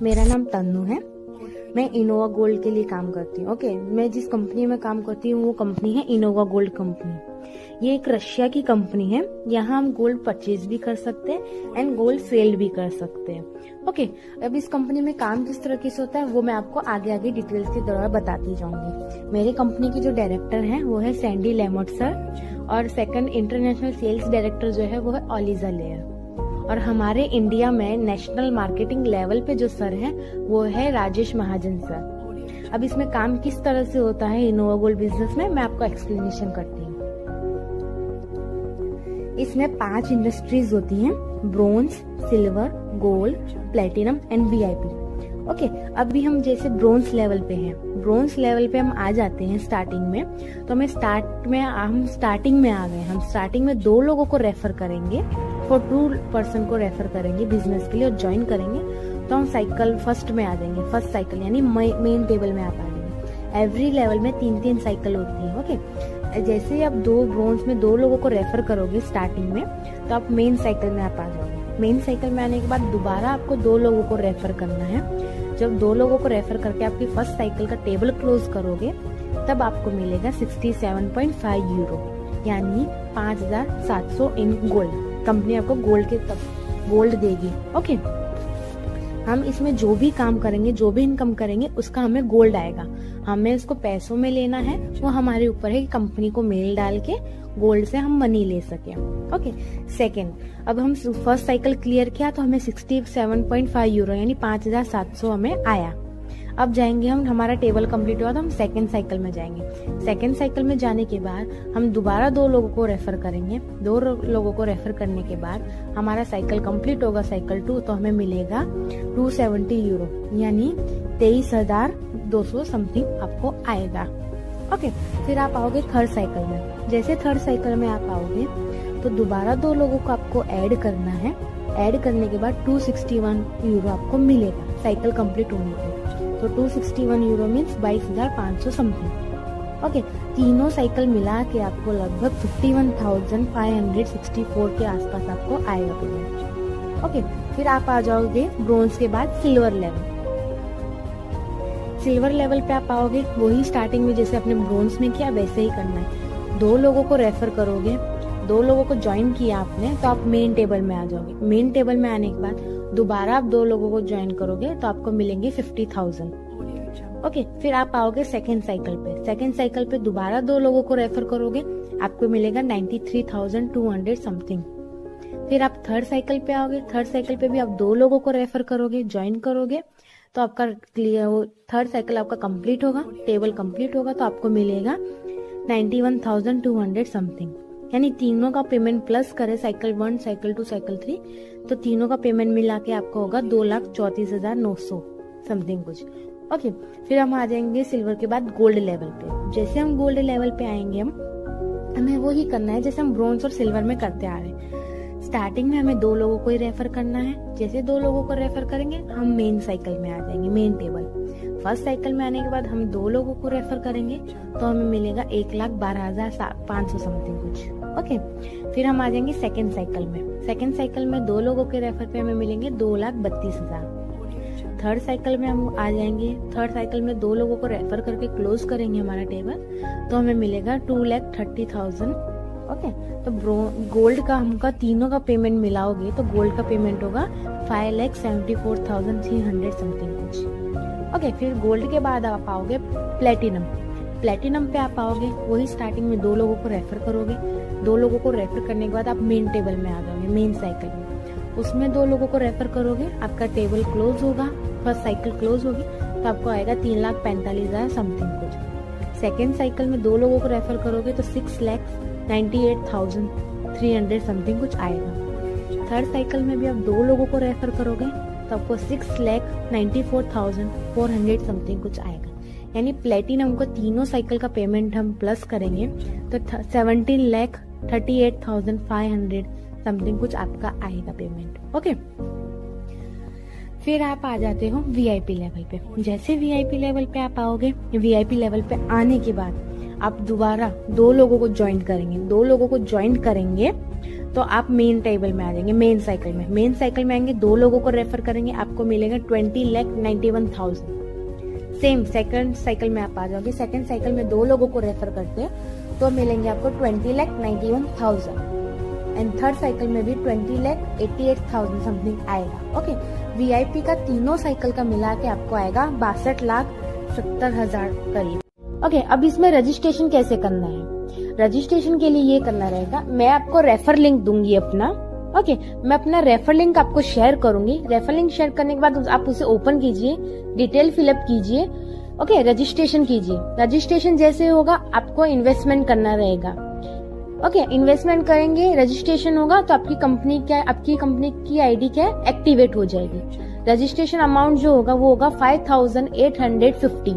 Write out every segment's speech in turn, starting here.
मेरा नाम तन्नू है। मैं इनोवा गोल्ड के लिए काम करती हूँ। ओके, मैं जिस कंपनी में काम करती हूँ वो कंपनी है इनोवा गोल्ड कंपनी। ये एक रशिया की कंपनी है। यहाँ हम गोल्ड परचेज भी कर सकते हैं एंड गोल्ड सेल भी कर सकते हैं। ओके, अब इस कंपनी में काम किस तरह से होता है वो मैं आपको आगे आगे डिटेल्स के द्वारा बताती जाऊंगी। मेरी कंपनी के जो डायरेक्टर हैं वो है सैंडी लेमोट सर, और सेकंड इंटरनेशनल सेल्स डायरेक्टर जो है वो है ओलिजा लेयर, और हमारे इंडिया में नेशनल मार्केटिंग लेवल पे जो सर हैं वो है राजेश महाजन सर। अब इसमें काम किस तरह से होता है इनोवा गोल्ड बिजनेस में, मैं आपको एक्सप्लेनेशन करती हूँ। इसमें 5 इंडस्ट्रीज होती हैं: bronze, silver, gold, platinum and VIP. Okay, अभी हम जैसे ब्रोंज लेवल पे हैं, ब्रोंज लेवल पे हम आ जाते हैं स्टार्टिंग में, तो हम स्टार्टिंग में आ गए। हम स्टार्टिंग में 2 लोगों को रेफर करेंगे, फॉर 2 पर्सन को रेफर करेंगे बिजनेस के लिए और ज्वाइन करेंगे, तो हम साइकिल फर्स्ट में आ जाएंगे। फर्स्ट साइकिल यानी मेन टेबल में आ पाएंगे। एवरी लेवल में 3-3 साइकिल होती है। ओके, जैसे आप 2 ब्रोंज में 2 लोगों को रेफर करोगे स्टार्टिंग में, तो आप मेन साइकिल में आप आ जाओगे। मेन साइकिल में आने के बाद दोबारा आपको 2 लोगों को रेफर करना है। जब 2 लोगों को रेफर करके आपकी फर्स्ट साइकिल का टेबल क्लोज करोगे, तब आपको मिलेगा 67.5 यूरो, यानी 5,700 इन गोल्ड। कंपनी आपको गोल्ड देगी। ओके, हम इसमें जो भी काम करेंगे, जो भी इनकम करेंगे, उसका हमें गोल्ड आएगा। हमें उसको पैसों में लेना है, वो हमारे ऊपर है कि कंपनी को मेल डाल के गोल्ड से हम मनी ले सके। ओके, सेकेंड, अब हम फर्स्ट साइकिल क्लियर किया तो हमें 67.5 यूरो यानी 5,700 हमें आया। अब जाएंगे हम, हमारा टेबल कंप्लीट हुआ तो हम सेकंड साइकिल में जाएंगे। सेकंड साइकिल में जाने के बाद हम दोबारा 2 लोगों को रेफर करेंगे। 2 लोगों को रेफर करने के बाद हमारा साइकिल कंप्लीट होगा, साइकिल 2, तो हमें मिलेगा 270 यूरो यानी 23,200 समथिंग आपको आएगा। ओके, फिर आप आओगे थर्ड साइकिल में। जैसे थर्ड साइकिल में आप आओगे तो दोबारा 2 लोगों को आपको ऐड करना है। ऐड करने के बाद 261 यूरो आपको मिलेगा साइकिल कंप्लीट होने पे। तो 261 यूरो मीन्स 22,500 समथिंग। ओके, तीनों साइकिल मिला के आपको लगभग 51,564 के आसपास आपको आएगा पेमेंट। ओके, फिर आप आ जाओगे ब्रोंज के बाद सिल्वर लेवल। सिल्वर लेवल पे आप आओगे, वही स्टार्टिंग में जैसे अपने ब्रोंज में किया वैसे ही करना है। 2 लोगों को रेफर करोगे, 2 लोगों को ज्वाइन किया आपने, तो आप मेन टेबल में आ जाओगे। मेन टेबल में आने के बाद दोबारा आप 2 लोगों को ज्वाइन करोगे तो आपको मिलेंगे 50,000। ओके, फिर आप आओगे सेकेंड साइकिल पे। सेकेंड साइकिल पे दोबारा 2 लोगों को रेफर करोगे, आपको मिलेगा 93,200 समथिंग। फिर आप थर्ड साइकिल पे आओगे। थर्ड साइकिल पे भी आप 2 लोगों को रेफर करोगे, ज्वाइन करोगे, तो आपका क्लियर थर्ड साइकिल आपका कंप्लीट होगा, टेबल कंप्लीट होगा, तो आपको मिलेगा 91,200 समथिंग। यानी तीनों का पेमेंट प्लस करे, साइकिल 1, साइकिल 2, साइकिल 3, तो तीनों का पेमेंट मिला के आपको होगा 2,34,900 समथिंग कुछ। ओके, फिर हम आ जाएंगे सिल्वर के बाद गोल्ड लेवल पे। जैसे हम गोल्ड लेवल पे आएंगे, हमें वो ही करना है जैसे हम ब्रोंज और सिल्वर में करते आ रहे हैं। स्टार्टिंग में हमें 2 लोगों को ही रेफर करना है। जैसे 2 लोगों को रेफर करेंगे हम मेन साइकिल में आ जाएंगे, मेन टेबल। फर्स्ट साइकिल में आने के बाद हम 2 लोगों को रेफर करेंगे तो हमें मिलेगा 1,12,500 समथिंग कुछ। ओके, फिर हम आ जाएंगे सेकेंड साइकिल में। सेकेंड साइकिल में 2 लोगों के रेफर पे हमें मिलेंगे 2,32,000। थर्ड साइकिल में हम आ जाएंगे। थर्ड साइकिल में 2 लोगों को रेफर करके क्लोज करेंगे हमारा टेबल, तो हमें मिलेगा 2,30,000। ओके, तो गोल्ड का हमका तीनों का पेमेंट मिलाओगे तो गोल्ड का पेमेंट होगा 5,74,300 समथिंग कुछ। ओके, फिर गोल्ड के बाद आप आओगे प्लेटिनम। प्लेटिनम पे आप आओगे, वही स्टार्टिंग में 2 लोगों को रेफर करोगे। 2 लोगों को रेफर करने के बाद आप मेन टेबल में आ जाओगे, मेन साइकिल में। उसमें 2 लोगों को रेफर करोगे, आपका टेबल क्लोज होगा, फर्स्ट साइकिल क्लोज होगी, तो आपको आएगा 3,45,000 समथिंग कुछ। सेकेंड साइकिल में 2 लोगों को रेफर करोगे तो 6,98,300 समथिंग कुछ आएगा। थर्ड साइकिल में भी आप 2 लोगों को रेफर करोगे तो आपको 6,94,400 समथिंग कुछ आएगा। यानी प्लेटिनम को तीनों साइकिल का पेमेंट हम प्लस करेंगे तो 17,38,500 समथिंग कुछ आपका आएगा पेमेंट। ओके, फिर आप आ जाते हो वीआईपी लेवल पे। जैसे वीआईपी लेवल पे आप आओगे, वीआईपी लेवल पे आने के बाद आप दोबारा 2 लोगों को ज्वाइन करेंगे। 2 लोगों को ज्वाइन करेंगे तो आप मेन टेबल में आ जाएंगे, मेन साइकिल में। मेन साइकिल में आएंगे, 2 लोगों को रेफर करेंगे, आपको मिलेगा 20,91,000। सेम सेकंड साइकिल में आप आ जाओगे, सेकंड साइकिल में 2 लोगों को रेफर करते हैं तो मिलेंगे आपको 20,91,000। एंड थर्ड साइकिल में भी 20,88,000 समथिंग आएगा। ओके, वीआईपी का तीनों साइकिल का मिला के आपको आएगा 62,70,000 करीब। ओके, अब इसमें रजिस्ट्रेशन कैसे करना है? रजिस्ट्रेशन के लिए ये करना रहेगा, मैं आपको रेफर लिंक दूंगी अपना। ओके, मैं अपना रेफर लिंक आपको शेयर करूंगी। रेफर लिंक शेयर करने के बाद आप उसे ओपन कीजिए, डिटेल फिलअप कीजिए। ओके, रजिस्ट्रेशन कीजिए। रजिस्ट्रेशन जैसे होगा आपको इन्वेस्टमेंट करना रहेगा। ओके, इन्वेस्टमेंट करेंगे, रजिस्ट्रेशन होगा तो आपकी कंपनी की आईडी क्या है, एक्टिवेट हो जाएगी। रजिस्ट्रेशन अमाउंट जो होगा वो होगा 5,850।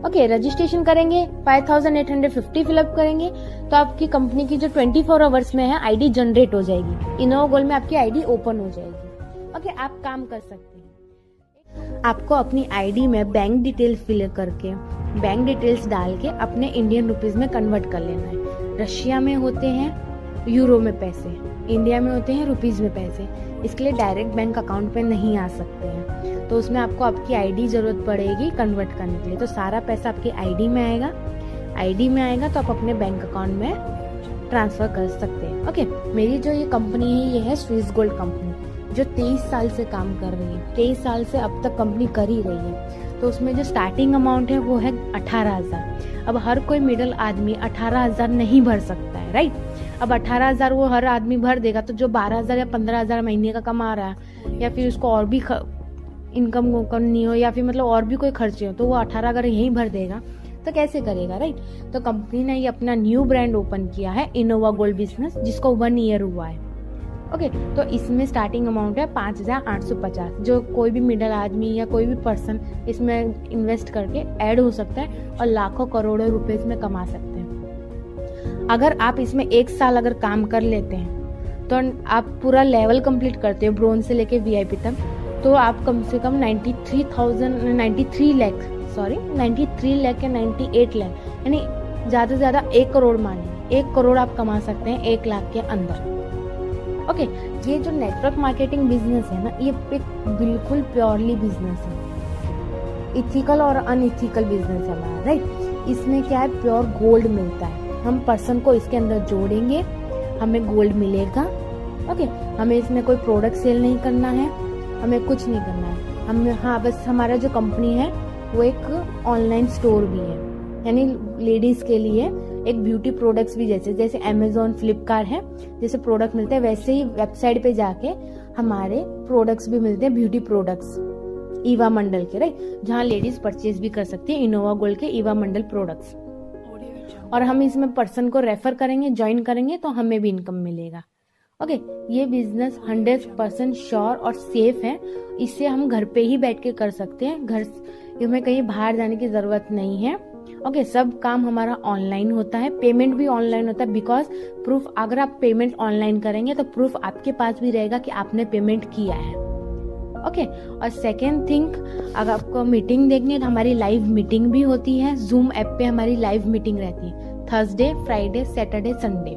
ओके, रजिस्ट्रेशन करेंगे, 5,850 फिलअप करेंगे तो आपकी कंपनी की जो 24 आवर्स में है आईडी जनरेट हो जाएगी। इनोवा गोल्ड में आपकी आईडी ओपन हो जाएगी। ओके, आप काम कर सकते हैं। आपको अपनी आईडी में बैंक डिटेल्स फिल करके, बैंक डिटेल्स डाल के अपने इंडियन रुपीज में कन्वर्ट कर लेना है। रशिया में होते हैं यूरो में पैसे, इंडिया में होते हैं रुपीज में पैसे। इसके लिए डायरेक्ट बैंक अकाउंट पे नहीं आ सकते हैं, तो उसमें आपको आपकी आईडी जरूरत पड़ेगी कन्वर्ट करने के लिए। तो सारा पैसा आपकी आईडी में आएगा, आईडी में आएगा तो आप अपने बैंक अकाउंट में ट्रांसफर कर सकते हैं। ओके, मेरी जो ये कंपनी है ये है स्विस गोल्ड कंपनी, जो 23 साल से काम कर रही है। 23 साल से अब तक कंपनी कर ही रही है। तो उसमें जो स्टार्टिंग अमाउंट है वो है 18,000। अब हर कोई मिडिल आदमी 18,000 नहीं भर सकता है, राइट? अब 18,000 वो हर आदमी भर देगा तो जो 12,000 या 15,000 महीने का कमा रहा है, या फिर उसको और भी इनकम करनी हो, या फिर मतलब और भी कोई खर्चे हो, तो वो 18 अगर यहीं भर देगा तो कैसे करेगा, राइट? तो कंपनी ने ये अपना न्यू ब्रांड ओपन किया है, इनोवा गोल्ड बिजनेस, जिसको 1 ईयर हुआ है। ओके, तो इसमें स्टार्टिंग अमाउंट है 5,850। जो कोई भी मिडिल आदमी या कोई भी पर्सन इसमें इन्वेस्ट करके ऐड हो सकता है और लाखों करोड़ों रुपए इसमें कमा सकते हैं। अगर आप इसमें 1 साल अगर काम कर लेते हैं तो आप पूरा लेवल कंप्लीट करते हो, ब्रोंज से लेके वीआईपी तक, तो आप कम से कम 93 लाख या 98 लाख, यानी ज्यादा से ज्यादा 1 करोड़ मानिए, 1 करोड़ आप कमा सकते हैं 1 लाख के अंदर। ओके, ये जो नेटवर्क मार्केटिंग बिजनेस है ना, ये एक बिल्कुल प्योरली बिजनेस है। इथिकल और अनइथिकल बिजनेस है हमारा, राइट? इसमें क्या है, प्योर गोल्ड मिलता है। हम पर्सन को इसके अंदर जोड़ेंगे, हमें गोल्ड मिलेगा। ओके, हमें इसमें कोई प्रोडक्ट सेल नहीं करना है, हमें कुछ नहीं करना है। हम बस हमारा जो कंपनी है वो एक ऑनलाइन स्टोर भी है, यानी लेडीज के लिए एक ब्यूटी प्रोडक्ट्स भी, जैसे अमेजोन, फ्लिपकार्ट है, जैसे प्रोडक्ट मिलते हैं वैसे ही वेबसाइट पे जाके हमारे प्रोडक्ट्स भी मिलते हैं, ब्यूटी प्रोडक्ट्स ईवा मंडल के, राइट? जहाँ लेडीज परचेज भी कर सकती है इनोवा गोल्ड के ईवा मंडल प्रोडक्ट्स। और हम इसमें पर्सन को रेफर करेंगे, ज्वाइन करेंगे तो हमें भी इनकम मिलेगा। ओके, ये बिजनेस 100% श्योर और सेफ है। इससे हम घर पे ही बैठ के कर सकते हैं, घर में कहीं बाहर जाने की जरूरत नहीं है। ओके, सब काम हमारा ऑनलाइन होता है, पेमेंट भी ऑनलाइन होता है, बिकॉज प्रूफ, अगर आप पेमेंट ऑनलाइन करेंगे तो प्रूफ आपके पास भी रहेगा कि आपने पेमेंट किया है। ओके, और सेकेंड थिंग, अगर आपको मीटिंग देखनी है तो हमारी लाइव मीटिंग भी होती है। जूम ऐप पे हमारी लाइव मीटिंग रहती है, Thursday, Friday, Saturday, Sunday.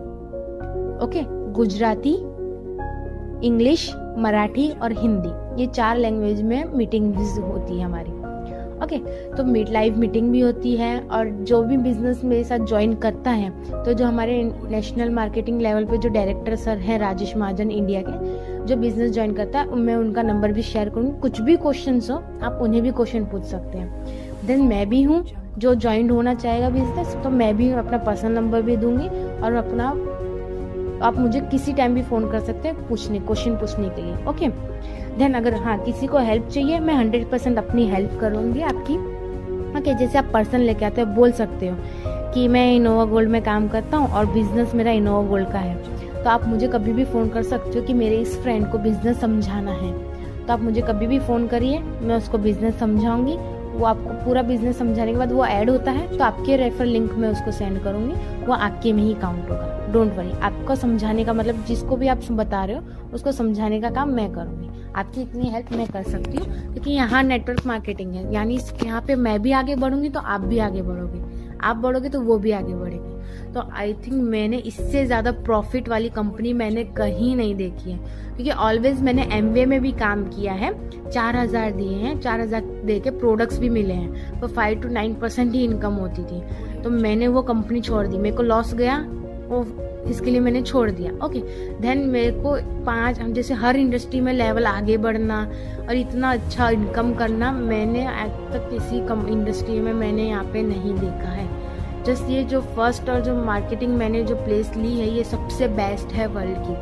Okay, Gujarati, English, Marathi और हिंदी, ये 4 लैंग्वेज में मीटिंग होती है हमारी। ओके, तो लाइव मीटिंग भी होती है। और जो भी बिजनेस मेरे साथ ज्वाइन करता है, तो जो हमारे नेशनल मार्केटिंग लेवल पे जो डायरेक्टर सर हैं राजेश महाजन इंडिया के, जो बिजनेस ज्वाइन करता है, मैं उनका नंबर भी शेयर करूँगी। कुछ भी क्वेश्चन हो आप उन्हें भी क्वेश्चन पूछ सकते हैं। देन मैं भी हूँ जो ज्वाइन होना चाहेगा बिजनेस, तो मैं भी अपना पर्सनल नंबर भी दूंगी और अपना, आप मुझे किसी टाइम भी फोन कर सकते हैं क्वेश्चन पूछने के लिए। ओके, देन अगर किसी को हेल्प चाहिए, मैं 100% अपनी हेल्प करूंगी आपकी। ओके, जैसे आप पर्सन लेके आते हो, बोल सकते हो कि मैं इनोवा गोल्ड में काम करता हूँ और बिजनेस मेरा इनोवा गोल्ड का है, तो आप मुझे कभी भी फोन कर सकते हो कि मेरे इस फ्रेंड को बिजनेस समझाना है, तो आप मुझे कभी भी फोन करिए, मैं उसको बिजनेस समझाऊंगी। वो आपको पूरा बिजनेस समझाने के बाद वो ऐड होता है तो आपके रेफर लिंक में उसको सेंड करूंगी, वो आपके में ही काउंट होगा। डोंट वरी, आपको समझाने का मतलब जिसको भी आप बता रहे हो उसको समझाने का काम मैं करूंगी। आपकी इतनी हेल्प मैं कर सकती हूँ क्योंकि यहाँ नेटवर्क मार्केटिंग है, यानी यहाँ पे मैं भी आगे बढ़ूंगी तो आप भी आगे बढ़ोगे, आप बढ़ोगे तो वो भी आगे बढ़ेगी। तो आई थिंक मैंने इससे ज़्यादा प्रॉफिट वाली कंपनी मैंने कहीं नहीं देखी है, क्योंकि ऑलवेज मैंने एमवे में भी काम किया है, 4,000 दिए हैं, 4,000 दे के प्रोडक्ट्स भी मिले हैं, तो 5 to 9% ही इनकम होती थी। तो मैंने वो कंपनी छोड़ दी, मेरे को लॉस गया, वो इसके लिए मैंने छोड़ दिया। ओके, देन मेरे को 5, हम जैसे हर इंडस्ट्री में लेवल आगे बढ़ना और इतना अच्छा इनकम करना मैंने आज तक किसी इंडस्ट्री में मैंने यहाँ पे नहीं देखा है। जस्ट ये जो फर्स्ट और जो मार्केटिंग मैंने जो प्लेस ली है, ये सबसे बेस्ट है वर्ल्ड की।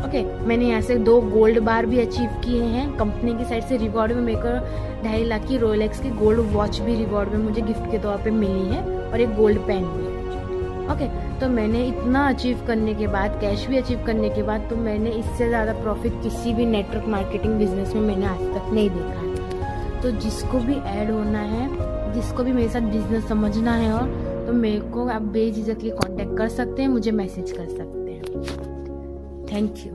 ओके, मैंने यहाँ से 2 गोल्ड बार भी अचीव किए हैं। कंपनी की साइड से रिवॉर्ड में मेरे को 2.5 लाख की रोलेक्स की गोल्ड वॉच भी रिवॉर्ड में मुझे गिफ्ट के तौर पे मिली है, और एक गोल्ड पेन भी। ओके, तो मैंने इतना अचीव करने के बाद, कैश भी अचीव करने के बाद, तो मैंने इससे ज़्यादा प्रॉफिट किसी भी नेटवर्क मार्केटिंग बिजनेस में मैंने आज तक नहीं देखा है। तो जिसको भी ऐड होना है, जिसको भी मेरे साथ बिजनेस समझना है, और तो मेरे को आप बेझिझक कांटेक्ट कर सकते हैं, मुझे मैसेज कर सकते हैं। Thank you.